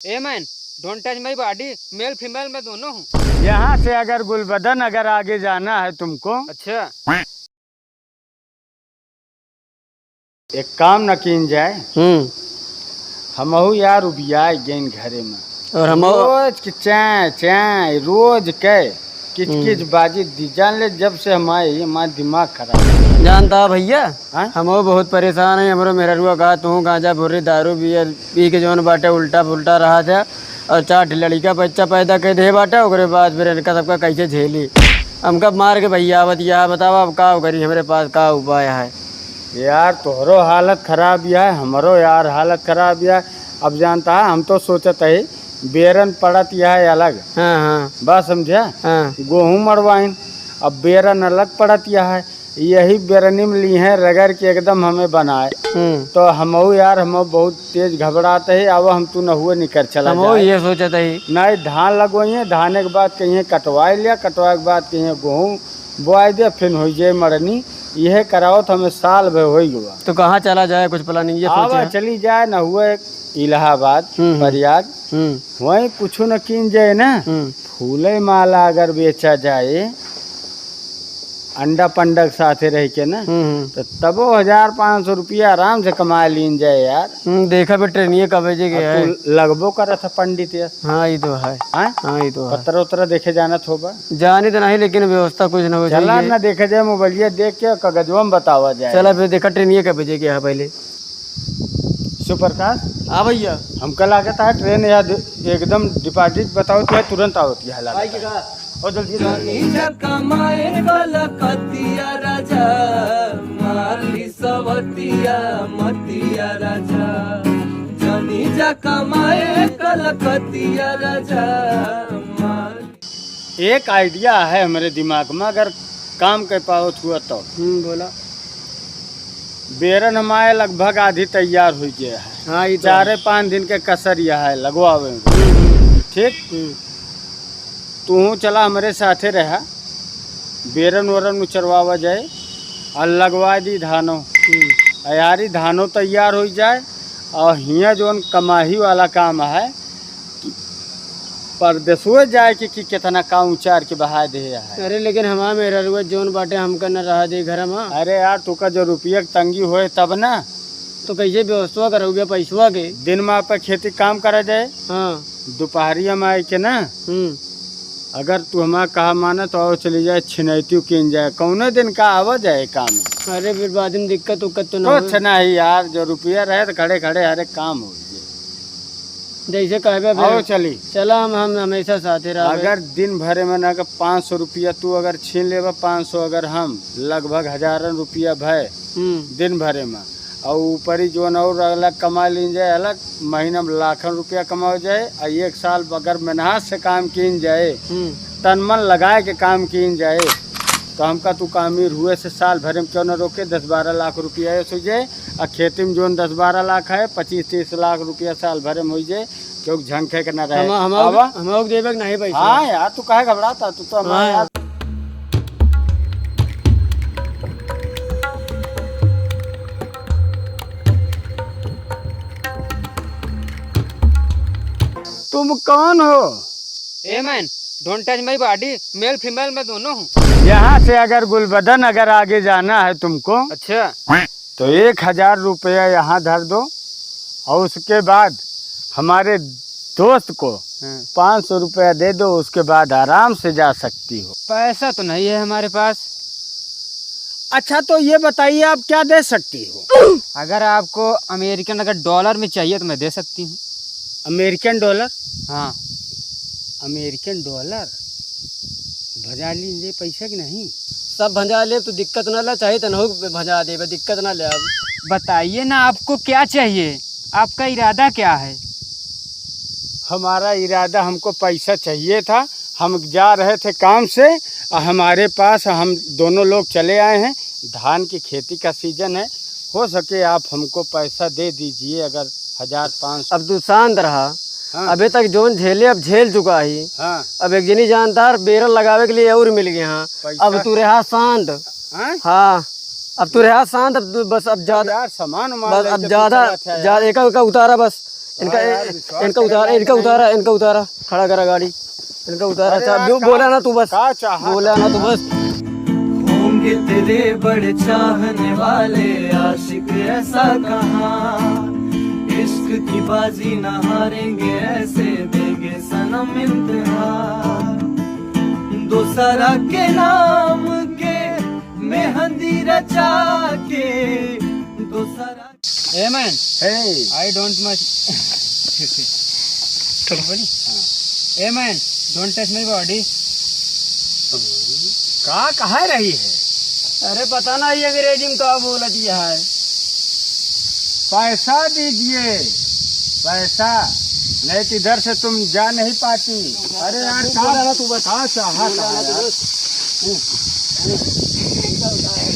A man, don't touch my body. Male female मैं दोनों हूँ। यहाँ से अगर गुलबदन अगर आगे जाना है तुमको, अच्छा, एक काम न कीन जाए। हमहू यार उबिया गेन घरे में और हम रोज के चाय चाय रोज के किच किच बाजी दी जान ले। जब से हम आए हमारा दिमाग खराब है। जानता भैया हाँ? हम बहुत परेशान है। हमारो मेरा रुआ कहा तू गांजा भुर्री दारू पी के जौन बाटे उल्टा पुल्टा रहा था और 4 लड़का बच्चा पैदा कर दे बाटे। ओकरे बाद फिर इनका सबका कैसे झेली हमका मार के भैया बतिया बतावा अब का करी। हमारे पास का उपाय है यार? तोहरो हालत खराब है, हमारो यार हालत खराब है। अब जानता है हम तो सोचत है बेरन पड़त यह अलग। हाँ हाँ बात समझा? हाँ गेहूँ मरवाइन अब बेरन अलग पड़त यह है। यही बेरनी में ली है रगड़ के एकदम हमें बनाए। तो हमहू यार हम बहुत तेज घबराते है। अब हम तू न हुए निकल चला हम जाए। ये सोचा था ही नहीं धान लगवाइए, धाने के बाद कहीं कटवाए लिया, कटवाए के बाद कहीं गेहूँ बोआई दिया, फिर हो जाए मरनी। यह कराओ तो हमें साल भर हो गया। तो कहाँ चला जाए कुछ प्लानिंग ये सोचा है? चली जाए न हुए इलाहाबाद प्रयाग, वहीं कुछ न कीन जाए ना। फूले माला अगर बेचा जाए अंडा पंडा के साथे रह के ना, तो तबो 1500 रुपया आराम से कमा लीन जाए यार। देखा भी ट्रेनिए का बजे गया है। लगबो कर था पंडित यार। हाँ ये तो है। हाँ ये तो है। पत्र उतर देखे जाना थोबा जाने तो नहीं लेकिन व्यवस्था कुछ ना हो चला ना देखे जाए। मोबाइलिया देख के कागजवा में बतावा जाए। चला फिर देखा ट्रेनिए का बजे गया है पहले। सुप्रकाश हाँ भैया हम कल आ गया था ट्रेन यार एकदम डिपार्टेड बताओ तो तुरंत आओ और जल्दी कमाए कलकतिया राजा मारली सवतिया मतिया राजा जनी जा कमाए कलकतिया राजा। एक आइडिया है हमारे दिमाग में, अगर काम कर पाओ हुआ तो। बोला। बेरन हमारे लगभग आधी तैयार हो गया है। हाँ ये 4-5 दिन के कसर यह है लगवावे। ठीक तू चला हमारे साथे रहा, बेरन वरन उचरवावा जाए और लगवा दी धानों। यारी धानों तैयार हो जाए और हियाँ जो कमाही वाला काम है परदेसुए जाए कि कितना काम उचार के बहा दे है। अरे लेकिन हमारा मेरा रुआ जोन बाटे हमका न रहा दे घर में। अरे यार तू का जो रुपया की तंगी होए तब ना, तो कैसे व्यवस्था करोगे पैसवा के? दिन में पे खेती काम करा जाए, हाँ दोपहरिया में आए के ना। अगर तू हमारा कहा माना तो और चली जाए छिनैती किन जाए, कौने दिन का आवा जाए काम। अरे फिर बाद में दिक्कत उक्कत तो ना कुछ नहीं यार, जो रुपया रहे तो खड़े खड़े हर एक काम हो जाए। जैसे कहे आओ चली चला हम हमेशा साथे रहा। अगर दिन भरे में ना 500 रुपया तू अगर छीन लेबा, 500 अगर हम लगभग 1000 रुपया भय दिन भरे में, और ऊपर ही जो और अलग कमा ली जाए, अलग महीना में लाखों रुपया कमाओ जाए। और 1 साल अगर मेहनत से काम कीन जाए, तन मन लगाए के काम कीन जाए, तो हमका तू कामीर हुए से साल भरे में क्यों न रोके 10-12 लाख रुपया हो जाए। और खेती में जो 10-12 लाख है 25-30 लाख रुपया साल भरे में हो जाए, क्योंकि झंखे के न रहे। हम देवे नहीं पैसा। हाँ यार तू काहे घबराता, तू तो हमारे यार। तुम कौन हो? A man, don't touch my body. Male female मैं दोनों हूँ। यहाँ से अगर गुलबदन अगर आगे जाना है तुमको, अच्छा, तो 1000 रुपया यहाँ धर दो और उसके बाद हमारे दोस्त को 500 रुपया दे दो। उसके बाद आराम से जा सकती हो। पैसा तो नहीं है हमारे पास। अच्छा तो ये बताइए आप क्या दे सकती हो? अगर आपको अमेरिकन अगर डॉलर में चाहिए तो मैं दे सकती हूँ। American dollar? हाँ अमेरिकन डॉलर भजा लीजिए पैसा की नहीं। सब भंजा ले तो दिक्कत ना ला, चाहे तो न भंजा दे दिक्कत ना ले। अब बताइए ना आपको क्या चाहिए, आपका इरादा क्या है? हमारा इरादा हमको पैसा चाहिए था। हम जा रहे थे काम से और हमारे पास हम दोनों लोग चले आए हैं। धान की खेती का सीजन है, हो सके आप हमको पैसा दे दीजिए अगर 1500। अब तू शांत रहा। हाँ। अभी तक जोन झेले अब झेल चुका ही। हाँ। अब एक जनी जानदार बेरल लगावे के लिए और मिल गए। हाँ अब तू रहा शांत। हाँ अब तू रहा शांत। अब बस अब ज्यादा यार सामान बस अब ज्यादा एक उतारा बस इनका उतारा खड़ा करा गाड़ी, इनका उतारा। अच्छा बोला ना तू बस, बोला ना तू बस। होंगे तेरे बड़े चाहने वाले आशिक ऐसा कहाँ, इश्क की बाजी न हारेंगे ऐसे देंगे सनम इम्तिहान। दो सरा के नाम के मेहंदी रचा के, दो सरा। A man, Hey, I don't much a man, don't touch my body. कहाँ रही है? अरे पता ना ये अंग्रेजी में क्या बोला दिया है। पैसा दीजिए, पैसा, नहीं तो इधर से तुम जा नहीं पाती। अरे यार, बोला ना तू बस। कहाँ चाहा